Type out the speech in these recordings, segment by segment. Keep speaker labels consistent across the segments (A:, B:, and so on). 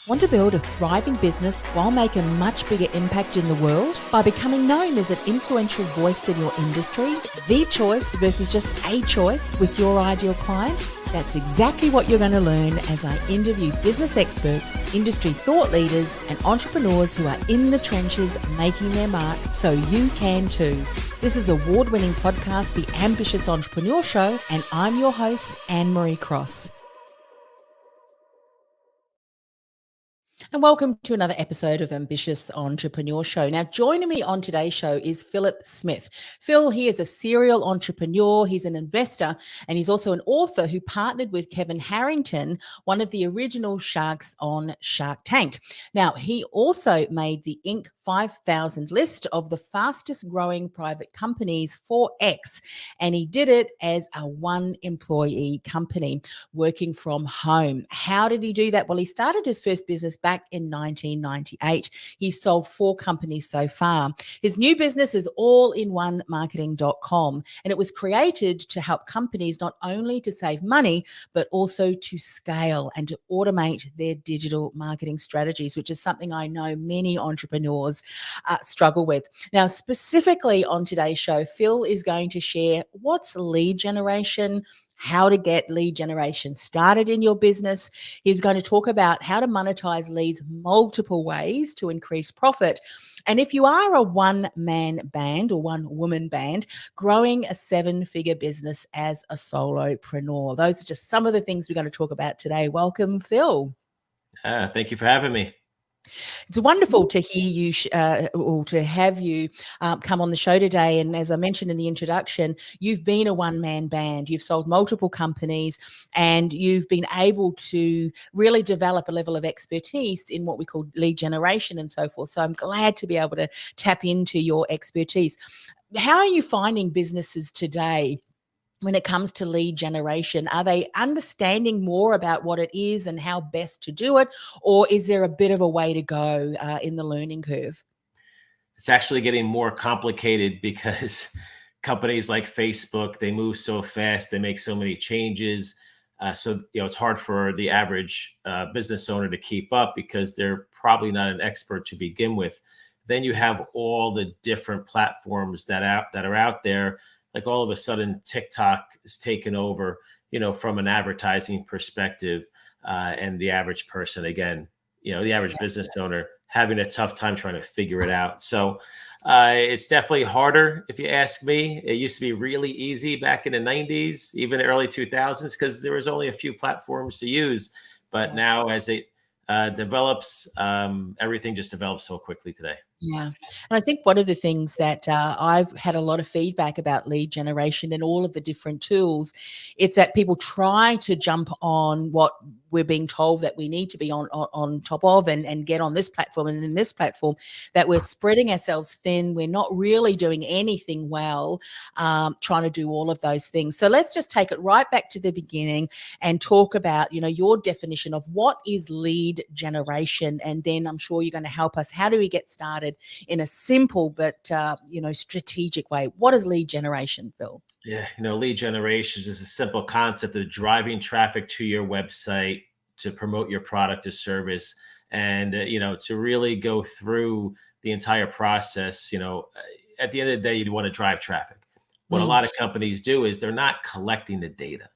A: Want to build a thriving business while making a much bigger impact in the world by becoming known as an influential voice in your industry? The choice versus just a choice with your ideal client? That's exactly what you're going to learn as I interview business experts, industry thought leaders, and entrepreneurs who are in the trenches making their mark so you can too. This is the award-winning podcast, The Ambitious Entrepreneur Show, and I'm your host, Anne-Marie Cross. And welcome to another episode of Ambitious Entrepreneur Show. Now, joining me on today's show is Philip Smith. Phil, he is a serial entrepreneur, he's an investor, and he's also an author who partnered with Kevin Harrington, one of the original sharks on Shark Tank. Now, he also made the Inc. 5,000 list of the fastest growing private companies for X, and he did it as a one employee company working from home. How did he do that? Well, he started his first business back in 1998. He's sold 4 companies so far. His new business is all-in-one-marketing.com, and it was created to help companies not only to save money, but also to scale and to automate their digital marketing strategies, which is something I know many entrepreneurs struggle with. Now, specifically on today's show, Phil is going to share what's lead generation, how to get lead generation started in your business. He's going to talk about how to monetize leads multiple ways to increase profit. And if you are a one-man band or one-woman band, growing a 7-figure business as a solopreneur. Those are just some of the things we're going to talk about today. Welcome, Phil.
B: Thank you for having me.
A: It's wonderful to hear you or to have you come on the show today. And as I mentioned in the introduction, you've been a one-man band. You've sold multiple companies and you've been able to really develop a level of expertise in what we call lead generation and so forth. So I'm glad to be able to tap into your expertise. How are you finding businesses today when it comes to lead generation? Are they understanding more about what it is and how best to do it? Or is there a bit of a way to go in the learning curve?
B: It's actually getting more complicated because companies like Facebook, they move so fast, they make so many changes. So it's hard for the average business owner to keep up because they're probably not an expert to begin with. Then you have all the different platforms that are out there. Like all of a sudden TikTok is taken over, from an advertising perspective, and the average person, again, the average business owner having a tough time trying to figure it out. So it's definitely harder if you ask me. It used to be really easy back in the 90s, even early 2000s, because there was only a few platforms to use. But now as it develops, everything just develops so quickly today.
A: Yeah. And I think one of the things that I've had a lot of feedback about lead generation and all of the different tools, it's that people try to jump on what we're being told that we need to be on top of and get on this platform and in this platform, that we're spreading ourselves thin. We're not really doing anything well, trying to do all of those things. So let's just take it right back to the beginning and talk about, your definition of what is lead generation. And then I'm sure you're going to help us. How do we get started in a simple but strategic way? What is lead generation, Phil?
B: Yeah, lead generation is a simple concept of driving traffic to your website to promote your product or service, and to really go through the entire process. At the end of the day, you want to drive traffic. What a lot of companies do is they're not collecting the data.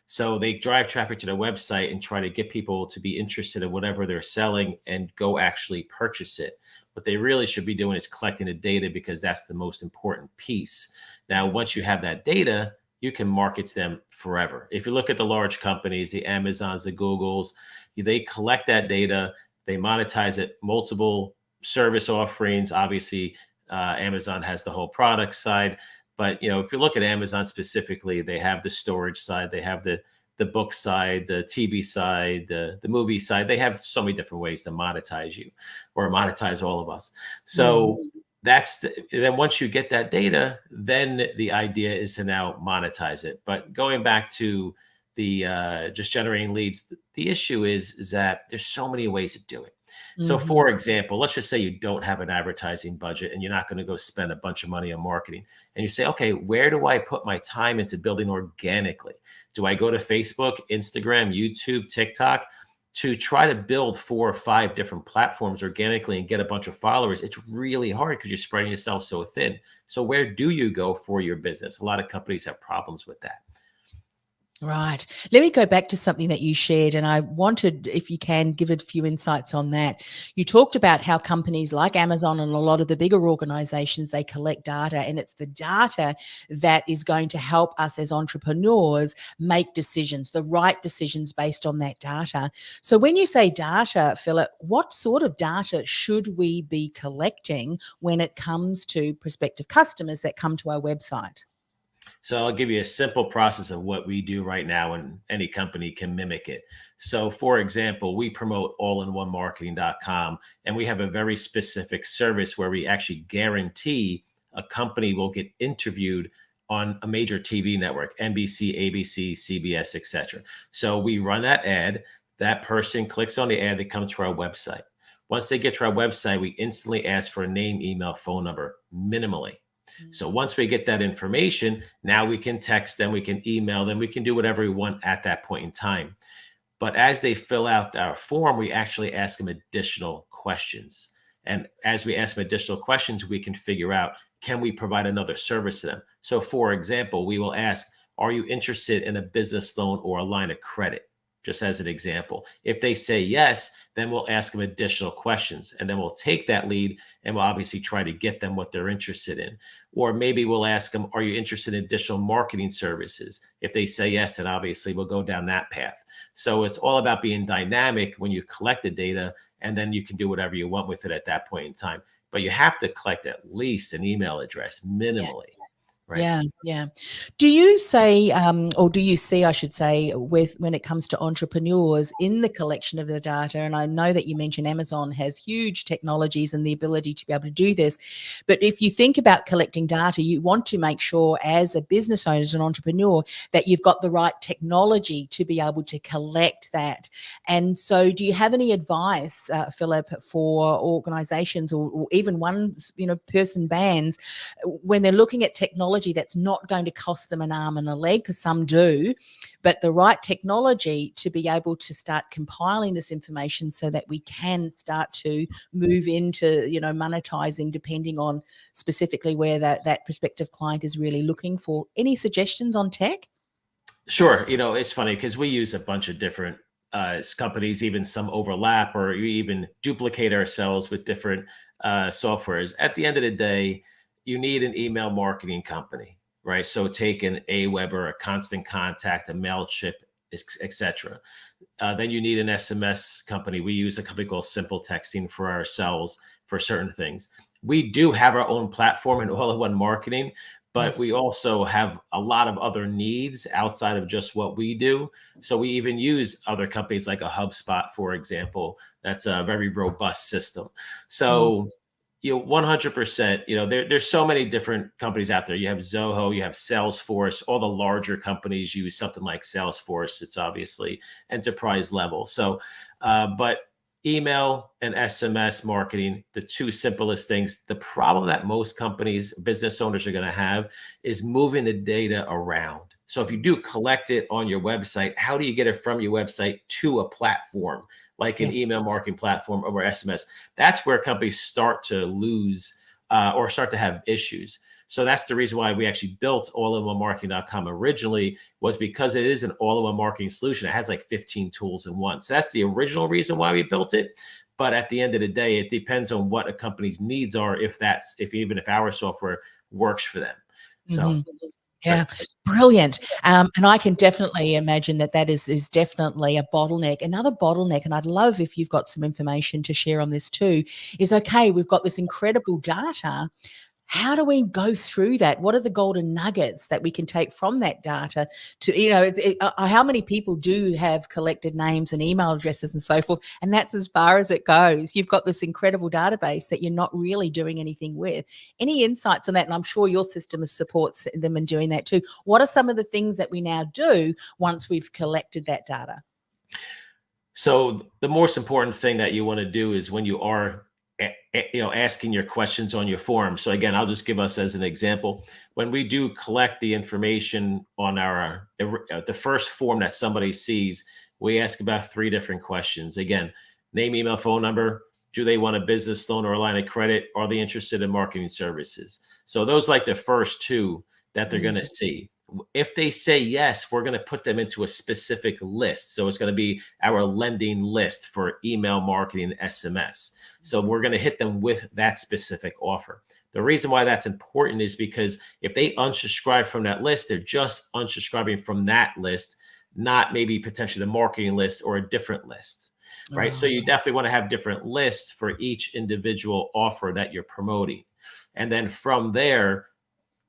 B: So they drive traffic to their website and try to get people to be interested in whatever they're selling and go actually purchase it. What they really should be doing is collecting the data, because that's the most important piece. Now, once you have that data, you can market to them forever. If you look at the large companies, the Amazons, the Googles, they collect that data, they monetize it, multiple service offerings. Obviously, Amazon has the whole product side. But, if you look at Amazon specifically, they have the storage side, they have the book side, the TV side, the movie side. They have so many different ways to monetize you or monetize all of us. So then once you get that data, then the idea is to now monetize it. But going back to the just generating leads, the issue is that there's so many ways to do it. So for example, let's just say you don't have an advertising budget and you're not going to go spend a bunch of money on marketing. And you say, okay, where do I put my time into building organically? Do I go to Facebook, Instagram, YouTube, TikTok? to try to build 4 or 5 different platforms organically and get a bunch of followers, it's really hard because you're spreading yourself so thin. So where do you go for your business? A lot of companies have problems with that.
A: Right. Let me go back to something that you shared, and I wanted, if you can, give a few insights on that. You talked about how companies like Amazon and a lot of the bigger organizations, they collect data, and it's the data that is going to help us as entrepreneurs make decisions, the right decisions based on that data. So when you say data, Philip, what sort of data should we be collecting when it comes to prospective customers that come to our website?
B: So I'll give you a simple process of what we do right now, and any company can mimic it. So for example, we promote allinOnemarketing.com, and we have a very specific service where we actually guarantee a company will get interviewed on a major TV network, NBC, ABC, CBS, etc. So we run that ad, that person clicks on the ad, they come to our website. Once they get to our website, we instantly ask for a name, email, phone number, minimally. So once we get that information, now we can text them, we can email them, we can do whatever we want at that point in time. But as they fill out our form, we actually ask them additional questions. And as we ask them additional questions, we can figure out, can we provide another service to them? So for example, we will ask, are you interested in a business loan or a line of credit? Just as an example. If they say yes, then we'll ask them additional questions, and then we'll take that lead and we'll obviously try to get them what they're interested in. Or maybe we'll ask them, are you interested in additional marketing services? If they say yes, then obviously we'll go down that path. So it's all about being dynamic when you collect the data, and then you can do whatever you want with it at that point in time. But you have to collect at least an email address minimally.
A: Yes.
B: Right.
A: Yeah, yeah. Do you say, or do you see, I should say, with when it comes to entrepreneurs in the collection of the data? And I know that you mentioned Amazon has huge technologies and the ability to be able to do this. But if you think about collecting data, you want to make sure, as a business owner, as an entrepreneur, that you've got the right technology to be able to collect that. And so, do you have any advice, Philip, for organizations or even one, person bands when they're looking at technology that's not going to cost them an arm and a leg, because some do, but the right technology to be able to start compiling this information so that we can start to move into, monetizing, depending on specifically where that prospective client is really looking for? Any suggestions on tech?
B: Sure. It's funny because we use a bunch of different companies, even some overlap, or we even duplicate ourselves with different softwares. At the end of the day, you need an email marketing company, right? So take an Aweber, a Constant Contact, a MailChimp, etc. Then you need an SMS company. We use a company called Simple Texting for ourselves for certain things. We do have our own platform in all-in-one marketing, but we also have a lot of other needs outside of just what we do. So we even use other companies like a HubSpot, for example. That's a very robust system. So 100%, there's so many different companies out there. You have Zoho, you have Salesforce. All the larger companies use something like Salesforce. It's obviously enterprise level. So, but email and SMS marketing, the two simplest things. The problem that most companies, business owners, are going to have is moving the data around. So if you do collect it on your website, how do you get it from your website to a platform like an email marketing platform or SMS? That's where companies start to lose or start to have issues. So that's the reason why we actually built allinOnemarketing.com originally, was because it is an all-in-one marketing solution. It has like 15 tools in one. So that's the original reason why we built it. But at the end of the day, it depends on what a company's needs are, if our software works for them. So.
A: Yeah, brilliant. And I can definitely imagine that is definitely a bottleneck. Another bottleneck, and I'd love if you've got some information to share on this too, is, okay, we've got this incredible data. How do we go through that? What are the golden nuggets that we can take from that data to, how many people do have collected names and email addresses and so forth? And that's as far as it goes. You've got this incredible database that you're not really doing anything with. Any insights on that? And I'm sure your system supports them in doing that too. What are some of the things that we now do once we've collected that data?
B: So the most important thing that you want to do is when you are asking your questions on your form. So again, I'll just give us as an example. When we do collect the information on the first form that somebody sees, we ask about 3 different questions. Again, name, email, phone number. Do they want a business loan or a line of credit? Are they interested in marketing services? So those like the first 2 that they're going to see. If they say yes, we're going to put them into a specific list. So it's going to be our lending list for email marketing, SMS. So we're going to hit them with that specific offer. The reason why that's important is because if they unsubscribe from that list, they're just unsubscribing from that list, not maybe potentially the marketing list or a different list, right? So you definitely want to have different lists for each individual offer that you're promoting. And then from there,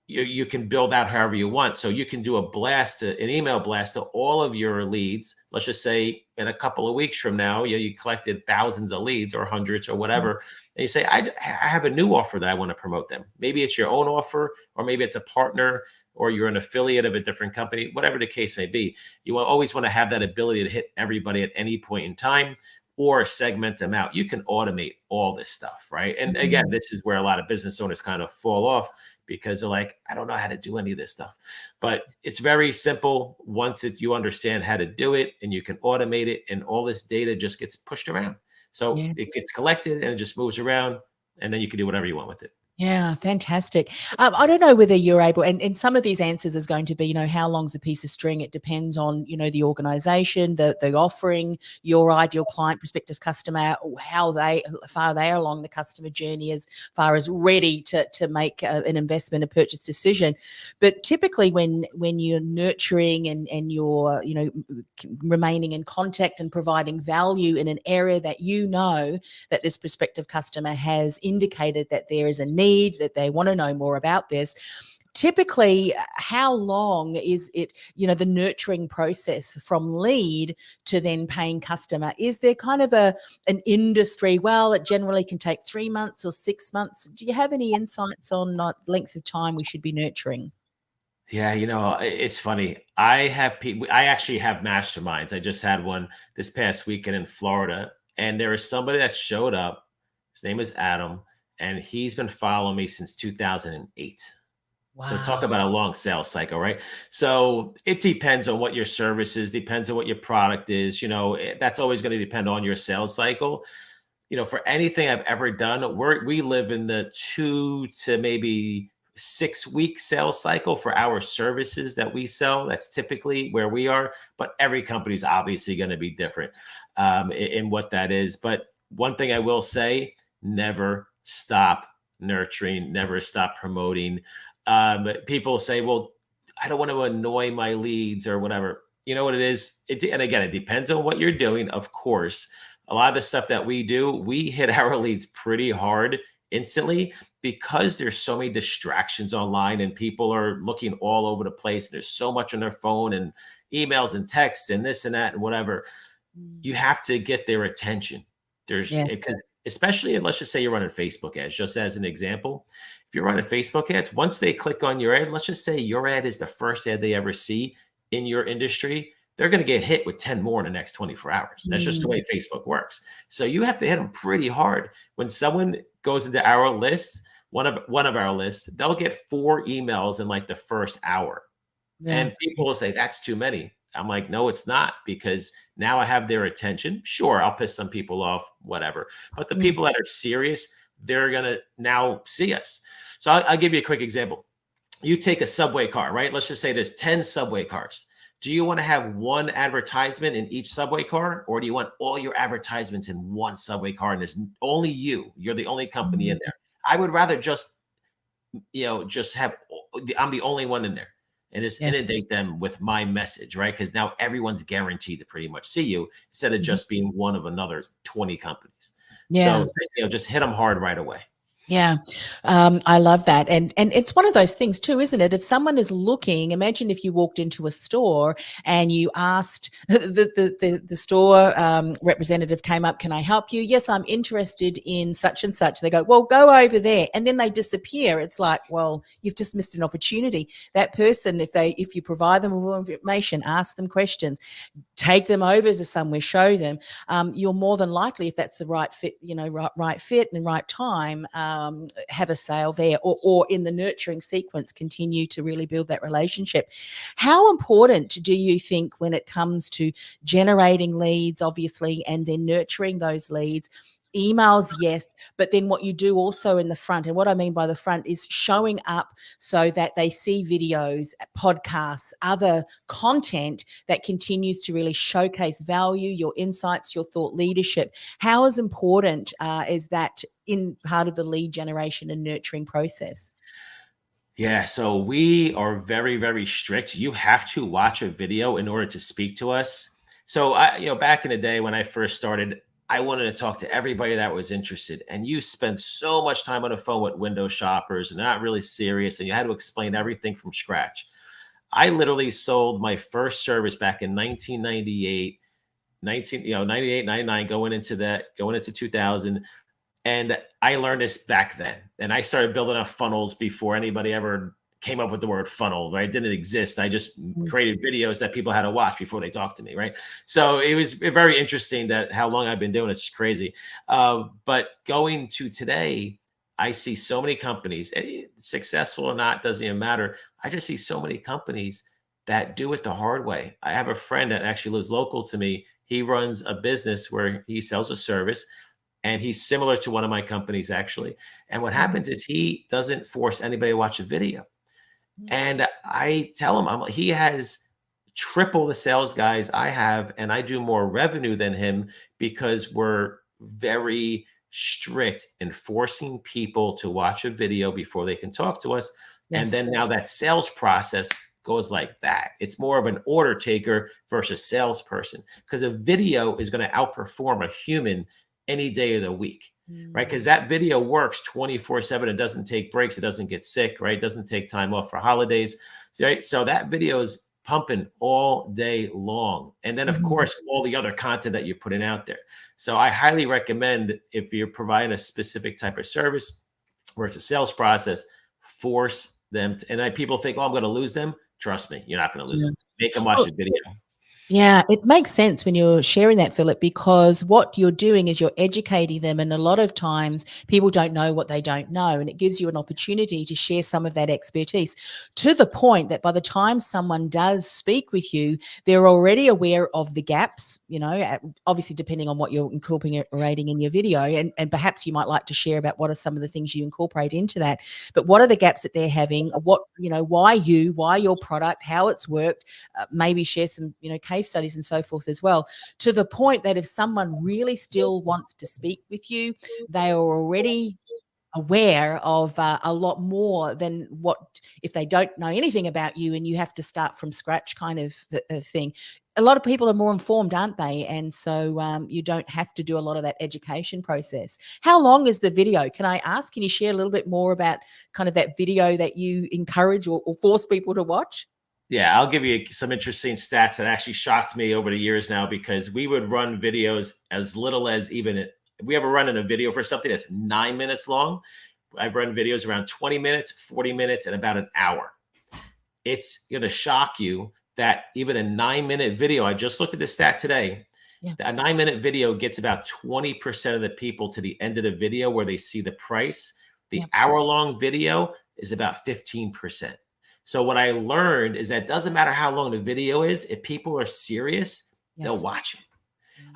B: you can build out however you want. So you can do a blast, an email blast to all of your leads. Let's just say in a couple of weeks from now, you collected thousands of leads or hundreds or whatever. And you say, I have a new offer that I want to promote them. Maybe it's your own offer, or maybe it's a partner, or you're an affiliate of a different company, whatever the case may be. You always want to have that ability to hit everybody at any point in time, or segment them out. You can automate all this stuff, right? And again, this is where a lot of business owners kind of fall off, because they're like, I don't know how to do any of this stuff. But it's very simple once you understand how to do it, and you can automate it, and all this data just gets pushed around. So it gets collected and it just moves around, and then you can do whatever you want with it.
A: Yeah, fantastic. I don't know whether you're able, and some of these answers is going to be, how long's a piece of string? It depends on, the organization, the offering, your ideal client, prospective customer, how far they are along the customer journey as far as ready to make an investment, a purchase decision. But typically when you're nurturing and you're, remaining in contact and providing value in an area that that this prospective customer has indicated that there is a need, that they want to know more about this. Typically, how long is it, the nurturing process from lead to then paying customer? Is there kind of an industry? Well, it generally can take 3 months or 6 months. Do you have any insights on length of time we should be nurturing?
B: Yeah, it's funny. I actually have masterminds. I just had one this past weekend in Florida, and there was somebody that showed up. His name is Adam, and he's been following me since 2008.
A: Wow.
B: So talk about a long sales cycle, right? So it depends on what your service is, depends on what your product is. That's always going to depend on your sales cycle. For anything I've ever done, we live in the 2 to maybe 6 week sales cycle for our services that we sell. That's typically where we are, but every company is obviously going to be different in what that is. But one thing I will say, never stop nurturing, never stop promoting. People say, well, I don't want to annoy my leads or whatever. You know what it is? And again, it depends on what you're doing, of course. A lot of the stuff that we do, we hit our leads pretty hard instantly, because there's so many distractions online and people are looking all over the place. There's so much on their phone and emails and texts and this and that and whatever. You have to get their attention. Especially, let's just say you're running Facebook ads, just as an example. If you're running Facebook ads, once they click on your ad, let's just say your ad is the first ad they ever see in your industry, they're going to get hit with 10 more in the next 24 hours. That's just the way Facebook works. So you have to hit them pretty hard. When someone goes into our list, one of our lists, they'll get 4 emails in like the first hour. Yeah. And people will say, that's too many. I'm like, no, it's not, because now I have their attention. Sure, I'll piss some people off, whatever. But the people that are serious, they're going to now see us. So I'll give you a quick example. You take a subway car, right? Let's just say there's 10 subway cars. Do you want to have one advertisement in each subway car, or do you want all your advertisements in one subway car and there's only you're the only company in there? I would rather just have, I'm the only one in there, and just inundate them with my message, right? Because now everyone's guaranteed to pretty much see you, instead of just being one of another 20 companies. Yeah. So, just hit them hard right away.
A: Yeah. I love that. And it's one of those things too, isn't it? If someone is looking, imagine if you walked into a store and you asked the store representative came up, can I help you? Yes, I'm interested in such and such. They go, well, go over there. And then they disappear. It's like, well, you've just missed an opportunity. That person, if you provide them with information, ask them questions, take them over to somewhere, show them, you're more than likely, if that's the right fit, right fit and right time, have a sale there, or in the nurturing sequence, continue to really build that relationship. How important do you think when it comes to generating leads, obviously, and then nurturing those leads? Emails, yes, but then what you do also in the front, and what I mean by the front is showing up so that they see videos, podcasts, other content that continues to really showcase value, your insights, your thought leadership. How is important is that in part of the lead generation and nurturing process?
B: Yeah, so we are very, very strict. You have to watch a video in order to speak to us. So back in the day when I first started, I wanted to talk to everybody that was interested. And you spend so much time on the phone with window shoppers and they're not really serious, and you had to explain everything from scratch. I literally sold my first service back in 1998, 98, 99, going into 2000. And I learned this back then. And I started building up funnels before anybody ever came up with the word funnel, right? It didn't exist. I just created videos that people had to watch before they talked to me, right? So it was very interesting that how long I've been doing it's crazy. But going to today, I see so many companies, successful or not, doesn't even matter. I just see so many companies that do it the hard way. I have a friend that actually lives local to me. He runs a business where he sells a service, and he's similar to one of my companies, actually. And what happens is he doesn't force anybody to watch a video. And I tell him, he has triple the sales guys I have, and I do more revenue than him because we're very strict in forcing people to watch a video before they can talk to us.
A: Yes.
B: And then now that sales process goes like that. It's more of an order taker versus salesperson, because a video is going to outperform a human any day of the week, right? Because that video works 24/7. It doesn't take breaks. It doesn't get sick, right? It doesn't take time off for holidays, right? So that video is pumping all day long. And then, of course, all the other content that you're putting out there. So I highly recommend, if you're providing a specific type of service where it's a sales process, force them to, and people think, oh, I'm going to lose them. Trust me, you're not going to lose them. Make them watch the video.
A: Yeah, it makes sense when you're sharing that, Philip, because what you're doing is you're educating them. And a lot of times people don't know what they don't know. And it gives you an opportunity to share some of that expertise, to the point that by the time someone does speak with you, they're already aware of the gaps, obviously depending on what you're incorporating in your video. And perhaps you might like to share about what are some of the things you incorporate into that. But what are the gaps that they're having? Why your product, how it's worked, maybe share some, case studies and so forth as well, to the point that if someone really still wants to speak with you, they are already aware of a lot more than what if they don't know anything about you and you have to start from scratch kind of thing. A lot of people are more informed, aren't they? And so you don't have to do a lot of that education process. How long is the video? Can I ask? Can you share a little bit more about kind of that video that you encourage or force people to watch?
B: Yeah, I'll give you some interesting stats that actually shocked me over the years now, because we would run videos as little as we ever run in a video for something that's 9 minutes long. I've run videos around 20 minutes, 40 minutes, and about an hour. It's going to shock you that even a 9-minute video, I just looked at the stat today, a 9-minute video gets about 20% of the people to the end of the video where they see the price. The hour-long video is about 15%. So what I learned is that it doesn't matter how long the video is. If people are serious, they'll watch it.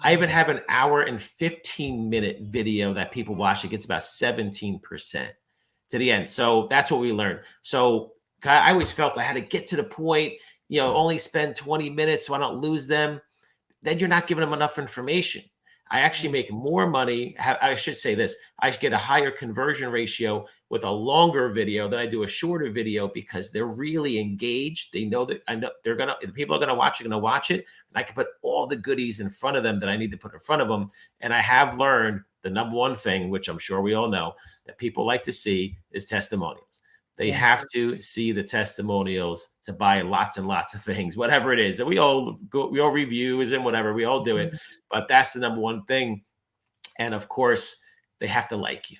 B: I even have an hour and 15-minute video that people watch. It gets about 17% to the end. So that's what we learned. So I always felt I had to get to the point, only spend 20 minutes so I don't lose them. Then you're not giving them enough information. I actually make more money. I should say this. I get a higher conversion ratio with a longer video than I do a shorter video, because they're really engaged. They know that the people are going to watch it. And I can put all the goodies in front of them that I need to put in front of them. And I have learned the number one thing, which I'm sure we all know, that people like to see is testimonials. They have to see the testimonials to buy lots and lots of things, whatever it is. And we all reviews and whatever, we all do it. But that's the number one thing. And of course, they have to like you,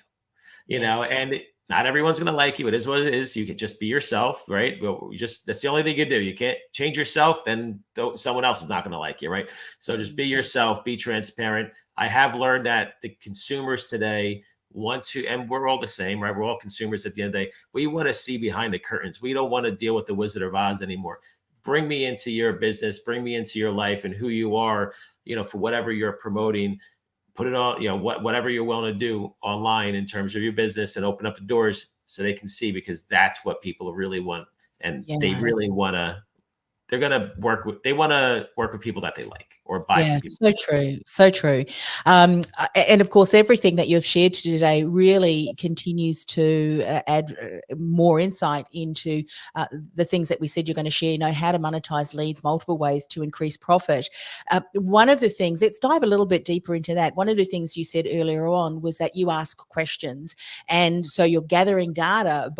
B: and not everyone's going to like you. It is what it is. You can just be yourself, right? That's the only thing you can do. You can't change yourself, then someone else is not going to like you, right? So just be yourself, be transparent. I have learned that the consumers today want to, and we're all the same, right? We're all consumers at the end of the day. We want to see behind the curtains. We don't want to deal with the Wizard of Oz anymore. Bring me into your business, bring me into your life and who you are, for whatever you're promoting. Put it on, whatever you're willing to do online in terms of your business, and open up the doors so they can see, because that's what people really want. And they really
A: Yes.
B: want to, they want to work with people that they like, or buy
A: Yeah,
B: from people.
A: so true. So true. And of course, everything that you've shared today really continues to add more insight into the things that we said you're going to share, how to monetize leads, multiple ways to increase profit. One of the things, let's dive a little bit deeper into that. One of the things you said earlier on was that you ask questions. And so you're gathering data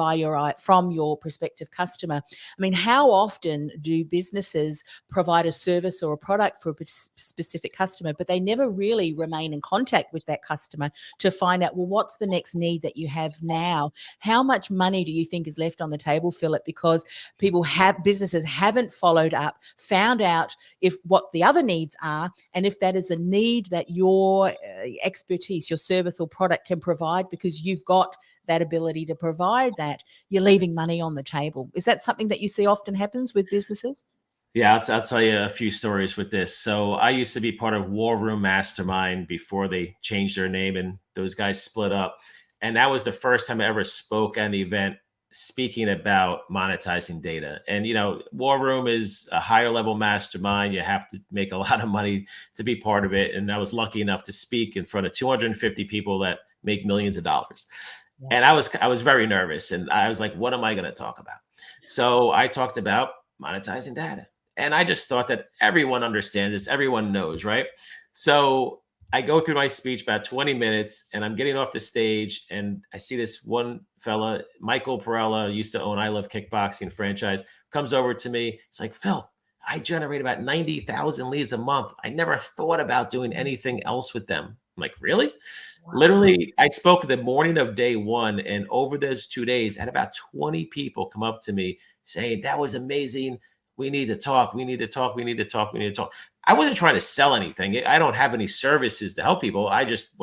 A: from your prospective customer. I mean, how often do businesses provide a service or a product for a specific customer, but they never really remain in contact with that customer to find out, well, what's the next need that you have now? How much money do you think is left on the table, Philip? Because businesses haven't followed up, found out if what the other needs are, and if that is a need that your expertise, your service or product can provide, because you've got that ability to provide that, you're leaving money on the table. Is that something that you see often happens with businesses?
B: Yeah, I'll tell you a few stories with this. So I used to be part of War Room Mastermind before they changed their name and those guys split up. And that was the first time I ever spoke at an event speaking about monetizing data. And, War Room is a higher level mastermind. You have to make a lot of money to be part of it. And I was lucky enough to speak in front of 250 people that make millions of dollars. Yes. And I was very nervous, and I was like, what am I going to talk about? So I talked about monetizing data. And I just thought that everyone understands this. Everyone knows, right? So I go through my speech about 20 minutes, and I'm getting off the stage, and I see this one fella, Michael Perella, used to own I Love Kickboxing franchise, comes over to me. It's like, Phil, I generate about 90,000 leads a month. I never thought about doing anything else with them. I'm like, really? Wow. Literally, I spoke the morning of day one, and over those 2 days, I had about 20 people come up to me saying, that was amazing. We need to talk. We need to talk. We need to talk. We need to talk. I wasn't trying to sell anything. I don't have any services to help people. I'll just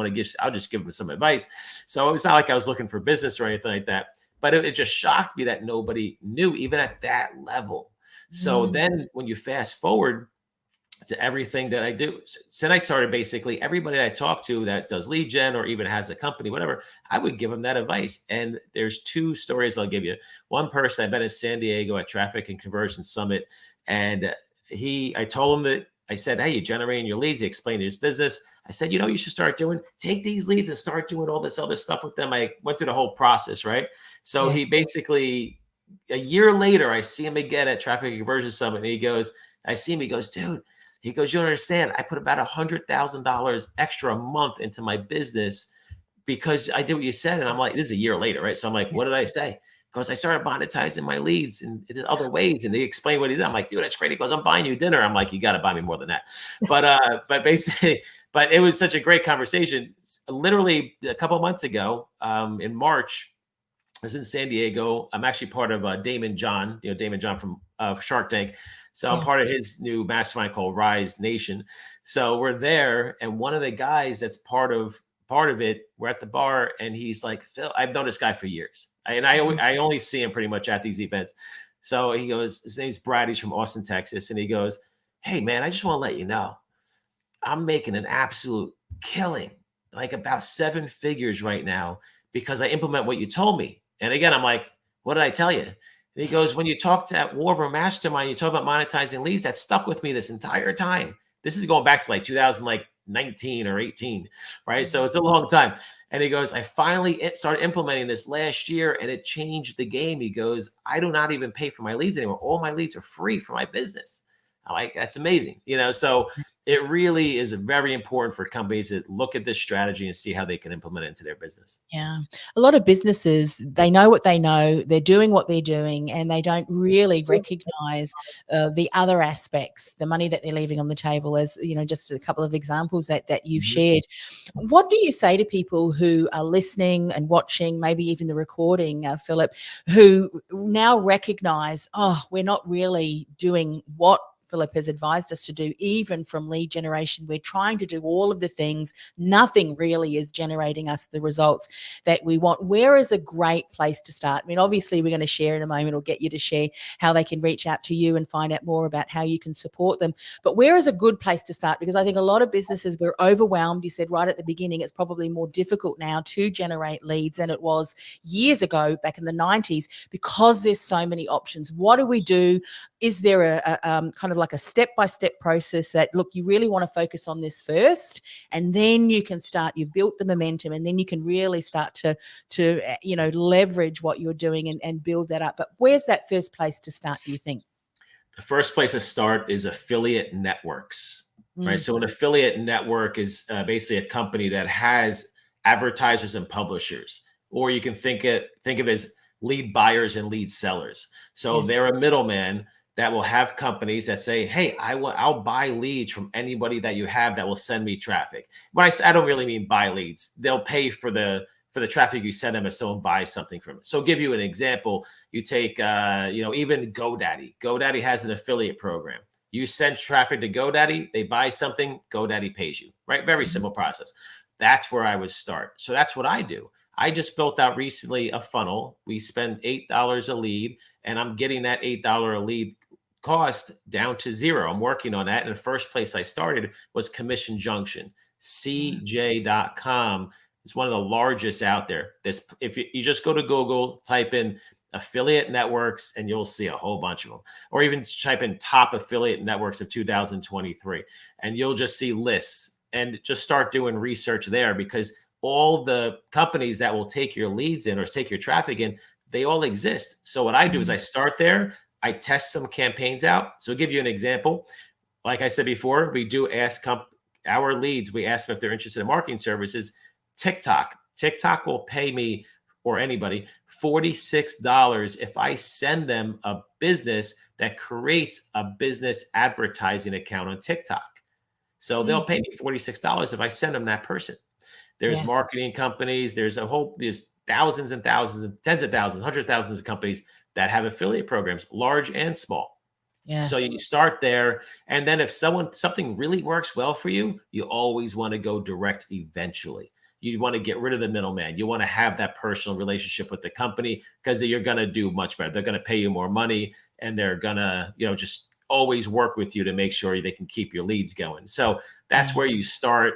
B: give them some advice. So it's not like I was looking for business or anything like that, but it just shocked me that nobody knew, even at that level. So then when you fast forward to everything that I do, so then I started basically everybody that I talk to that does lead gen or even has a company, whatever, I would give them that advice. And there's two stories I'll give you. One person, I met in San Diego at Traffic and Conversion Summit. And I told him that, I said, hey, you're generating your leads. He explained his business. I said, you should start take these leads and start doing all this other stuff with them. I went through the whole process, right? So He basically, a year later, I see him again at Traffic and Conversion Summit. And he goes, dude, he goes, you don't understand. I put about $100,000 extra a month into my business because I did what you said. And I'm like, this is a year later, right? So I'm like, what did I say? Because I started monetizing my leads in other ways. And they explained what he did. I'm like, dude, that's great. He goes, I'm buying you dinner. I'm like, you got to buy me more than that. But basically, but it was such a great conversation. Literally a couple of months ago, in March, I was in San Diego. I'm actually part of Damon John from Shark Tank. So I'm part of his new mastermind called Rise Nation. So we're there, and one of the guys that's part of it, we're at the bar, and he's like, Phil, I've known this guy for years. I only see him pretty much at these events. So he goes, his name's Brad. He's from Austin, Texas. And he goes, hey, man, I just want to let you know, I'm making an absolute killing, like about 7 figures right now, because I implement what you told me. And again, I'm like, what did I tell you? And he goes, when you talked at War Room Mastermind, you talk about monetizing leads. That stuck with me this entire time. This is going back to like 2019 or 18, right? So it's a long time. And he goes, I finally started implementing this last year, and it changed the game. He goes, I do not even pay for my leads anymore. All my leads are free for my business. I'm like, that's amazing. So it really is very important for companies that look at this strategy and see how they can implement it into their business.
A: Yeah. A lot of businesses, they know what they know, they're doing what they're doing, and they don't really recognize the other aspects, the money that they're leaving on the table, as, just a couple of examples that you've shared. What do you say to people who are listening and watching, maybe even the recording, Philip, who now recognize, we're not really doing what, for Philip has advised us to do, even from lead generation. We're trying to do all of the things. Nothing really is generating us the results that we want. Where is a great place to start? I mean, obviously, we're going to share in a moment, or get you to share how they can reach out to you and find out more about how you can support them. But where is a good place to start? Because I think a lot of businesses were overwhelmed. You said right at the beginning, it's probably more difficult now to generate leads than it was years ago, back in the 90s, because there's so many options. What do we do? Is there a kind of like a step-by-step process that, look, you really want to focus on this first, and then you can start, you've built the momentum, and then you can really start to leverage what you're doing and build that up. But where's that first place to start, do you think?
B: The first place to start is affiliate networks, right? So an affiliate network is basically a company that has advertisers and publishers, or you can think of it as lead buyers and lead sellers. So
A: Yes.
B: they're a middleman that will have companies that say, hey, I'll buy leads from anybody that you have that will send me traffic. When I don't really mean buy leads. They'll pay for the traffic you send them if someone buys something from it. So I'll give you an example. You take, even GoDaddy. GoDaddy has an affiliate program. You send traffic to GoDaddy, they buy something, GoDaddy pays you, right? Very simple process. That's where I would start. So that's what I do. I just built out recently a funnel. We spend $8 a lead, and I'm getting that $8 a lead cost down to zero. I'm working on that. And the first place I started was Commission Junction, cj.com. It's one of the largest out there. If you just go to Google, type in affiliate networks, and you'll see a whole bunch of them. Or even type in top affiliate networks of 2023, and you'll just see lists, and just start doing research there, because all the companies that will take your leads in or take your traffic in, they all exist. So what I do is I start there, I test some campaigns out. So I'll give you an example. Like I said before, we do ask our leads, we ask them if they're interested in marketing services. TikTok will pay me, or anybody, $46 if I send them a business that creates a business advertising account on TikTok. So they'll pay me $46 if I send them that person. There's marketing companies. There's thousands and thousands and tens of thousands, hundreds of thousands of companies that have affiliate programs, large and small.
A: Yes.
B: So you start there. And then if something really works well for you, you always want to go direct eventually. You want to get rid of the middleman. You want to have that personal relationship with the company, because you're going to do much better. They're going to pay you more money, and they're going to, just always work with you to make sure they can keep your leads going. So that's where you start.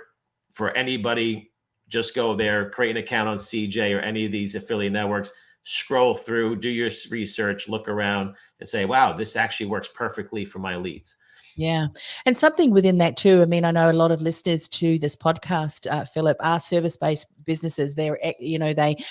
B: For anybody, just go there, create an account on CJ or any of these affiliate networks, scroll through, do your research, look around, and say, wow, this actually works perfectly for my leads.
A: Yeah. And something within that too, I mean, I know a lot of listeners to this podcast, Philip, are service-based businesses. They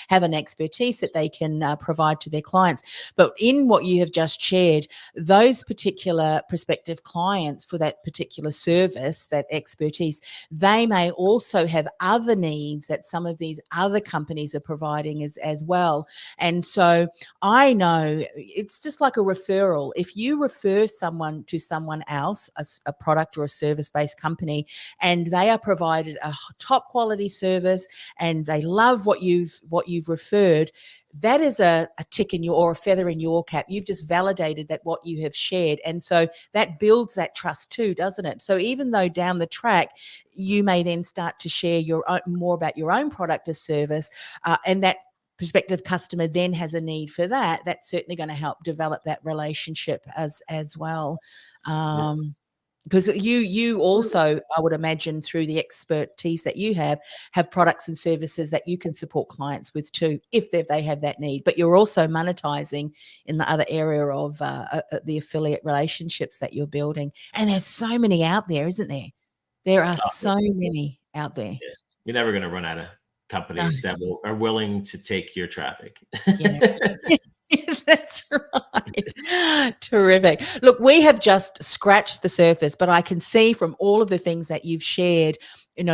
A: have an expertise that they can provide to their clients. But in what you have just shared, those particular prospective clients for that particular service, that expertise, they may also have other needs that some of these other companies are providing as well. And so I know it's just like a referral. If you refer someone to someone else, a product or a service-based company, and they are provided a top quality service and they love what you've referred, that is a tick in or a feather in your cap. You've just validated that what you have shared. And so that builds that trust too, doesn't it? So even though down the track, you may then start to share more about your own product or service, and that prospective customer then has a need for that, that's certainly going to help develop that relationship as well. Because you also, I would imagine, through the expertise that you have products and services that you can support clients with too, if they have that need. But you're also monetizing in the other area of the affiliate relationships that you're building. And there's so many out there, isn't there? There are so many out there.
B: Yeah. You're never going to run out of companies that are willing to take your traffic.
A: Yeah. That's right. Terrific. Look, we have just scratched the surface, but I can see from all of the things that you've shared,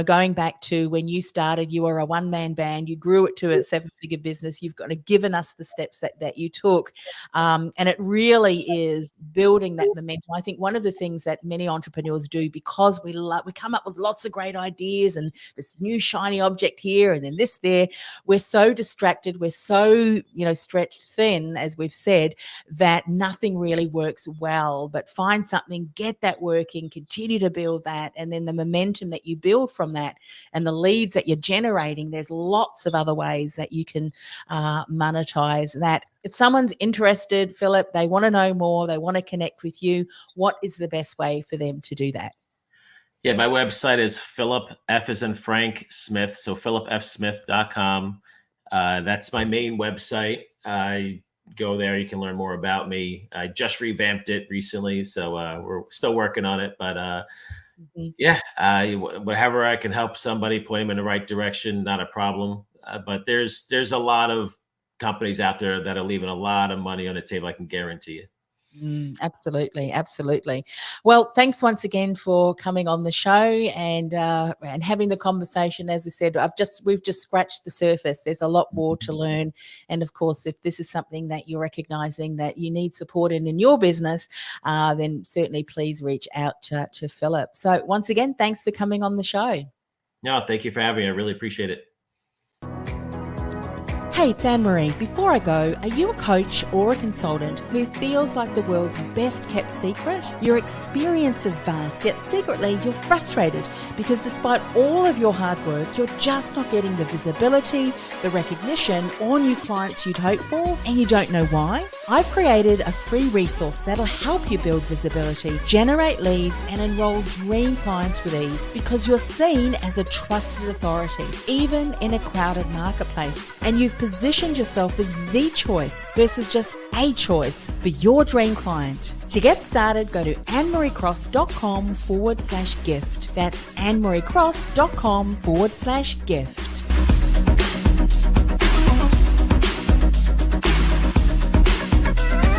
A: going back to when you started, you were a one-man band, you grew it to a seven-figure business. You've got to given us the steps that you took. And it really is building that momentum. I think one of the things that many entrepreneurs do, because we come up with lots of great ideas and this new shiny object here and then this there, we're so distracted, we're so, stretched thin, as we've said, that nothing really works well. But find something, get that working, continue to build that, and then the momentum that you build from that and the leads that you're generating, there's lots of other ways that you can monetize that. If someone's interested, Philip, they want to know more, they want to connect with you, what is the best way for them to do that?
B: Yeah, my website is Philip, F as in Frank, Smith, so philipfsmith.com. That's my main website. Go there, you can learn more about me. I just revamped it recently, so we're still working on it. But yeah, whatever I can help somebody, point them in the right direction, not a problem. But there's a lot of companies out there that are leaving a lot of money on the table, I can guarantee you.
A: Absolutely. Well, thanks once again for coming on the show and having the conversation. As we said, we've just scratched the surface. There's a lot more to learn, and of course, if this is something that you're recognizing that you need support in your business, then certainly please reach out to Philip. So once again, thanks for coming on the show.
B: No, thank you for having me. I really appreciate it.
A: Hey, it's Anne-Marie. Before I go, are you a coach or a consultant who feels like the world's best kept secret? Your experience is vast, yet secretly you're frustrated because despite all of your hard work, you're just not getting the visibility, the recognition, or new clients you'd hope for, and you don't know why? I've created a free resource that'll help you build visibility, generate leads, and enroll dream clients with ease because you're seen as a trusted authority, even in a crowded marketplace. And you've positioned yourself as the choice versus just a choice for your dream client. To get started, go to annemariecross.com/gift. That's annemariecross.com/gift.